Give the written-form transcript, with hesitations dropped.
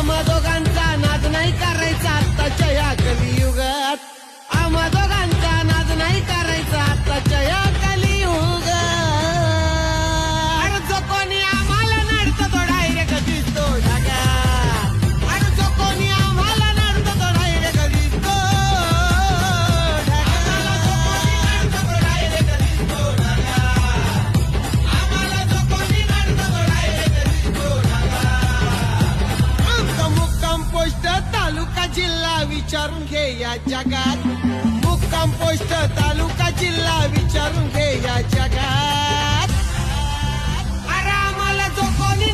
आम्हा दोघांचा नाद नाही करायचा आत्ताच्या या कलियुगात. आम्हा दोघांचा नाद नाही करायचा आत्ताच्या या कलियुगात. अरे जो कोणी आम्हाला नडतो तो डायरेक्ट दिसतो ढगात. अरे जो कोणी आम्हाला नडतो तो डायरेक्ट दिसतो पोस्ट तालुका जिल्हा विचारून घे या जगात. मुक्काम पोस्ट तालुका जिल्हा विचारून घे या जगात. अरे आम्हाला जो कोणी